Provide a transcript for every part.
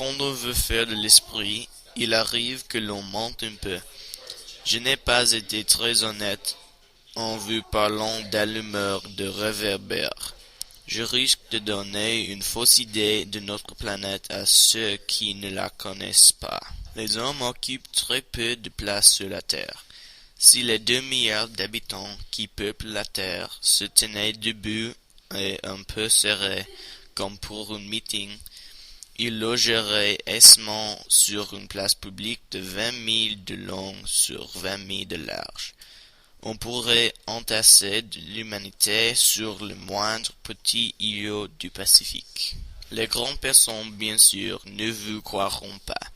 quand on veut faire de l'esprit, il arrive que l'on mente un peu. Je n'ai pas été très honnête en vous parlant d'allumeurs de réverbères. Je risque de donner une fausse idée de notre planète à ceux qui ne la connaissent pas. Les hommes occupent très peu de place sur la Terre. Si les 2 milliards d'habitants qui peuplent la Terre se tenaient debout et un peu serrés, comme pour un meeting, ils logeraient aisément sur une place publique de 20 milles de long sur 20 milles de large. On pourrait entasser de l'humanité sur le moindre petit îlot du Pacifique. Les grandes personnes, bien sûr, ne vous croiront pas.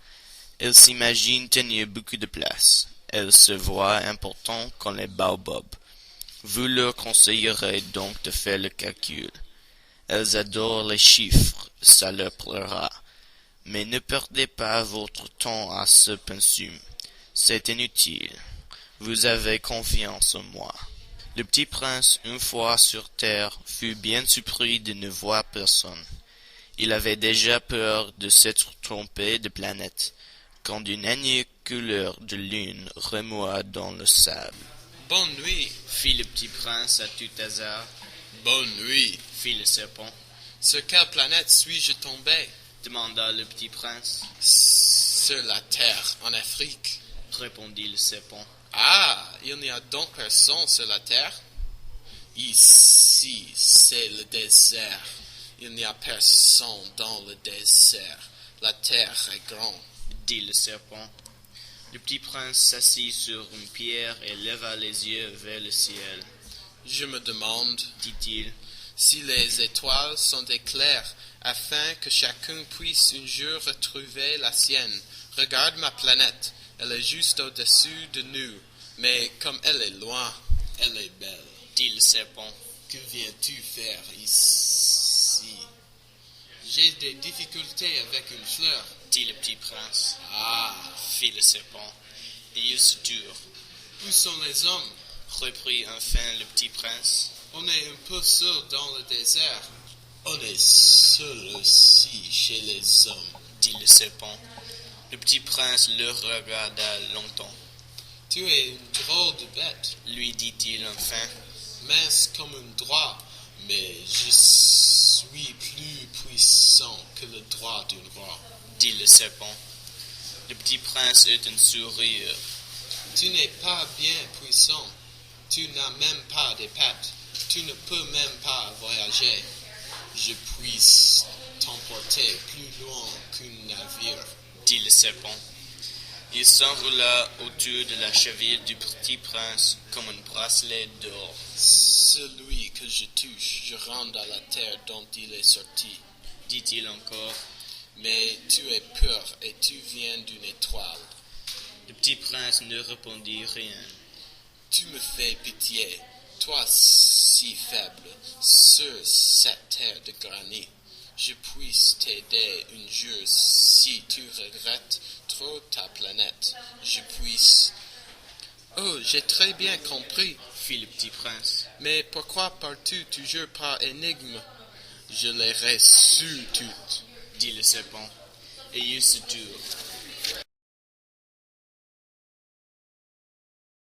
Elles s'imaginent tenir beaucoup de place. Elles se voient importantes comme les baobabs. Vous leur conseillerez donc de faire le calcul. Elles adorent les chiffres, ça leur plaira. Mais ne perdez pas votre temps à ce pensum. C'est inutile. Vous avez confiance en moi. Le petit prince, une fois sur terre, fut bien surpris de ne voir personne. Il avait déjà peur de s'être trompé de planète, quand une énième couleur de lune remua dans le sable. « Bonne nuit » fit le petit prince à tout hasard. « Bonne nuit » fit le serpent. « Sur quelle planète suis-je tombé » demanda le petit prince. « Sur la Terre, en Afrique » répondit le serpent. « Ah, il n'y a donc personne sur la Terre ?»« Ici, c'est le désert. Il n'y a personne dans le désert. La Terre est grande. » dit le serpent. Le petit prince s'assit sur une pierre et leva les yeux vers le ciel. « Je me demande, dit-il, si les étoiles sont éclairs, afin que chacun puisse un jour retrouver la sienne. Regarde ma planète, elle est juste au-dessus de nous, mais comme elle est loin, elle est belle. » dit le serpent. « Que viens-tu faire ici ?»« J'ai des difficultés avec une fleur. » dit le petit prince. « Ah » fit le serpent, et il se tut. « Où sont les hommes ?» reprit enfin le petit prince. « On est un peu seul dans le désert. »« On est seul aussi chez les hommes. » dit le serpent. Le petit prince le regarda longtemps. « Tu es une drôle de bête, » lui dit-il enfin. « Mince comme un drap, mais je suis plus puissant que le droit d'un roi. » dit le serpent. Le petit prince eut un sourire. « Tu n'es pas bien puissant. Tu n'as même pas de pattes. Tu ne peux même pas voyager. Je puis t'emporter plus loin qu'un navire. » dit le serpent. Il s'enroula autour de la cheville du petit prince comme un bracelet d'or. « Celui que je touche, je rends à la terre dont il est sorti. » dit-il encore. « Mais tu es pur et tu viens d'une étoile. » Le petit prince ne répondit rien. « Tu me fais pitié, toi si faible, sur cette terre de granit. Je puis t'aider un jour si tu regrettes trop ta planète. Je puis... »« Oh, j'ai très bien compris, » fit le petit prince. « Mais pourquoi pars-tu toujours par énigme ? Je les reçus toutes. » dit le serpent, et il se tut.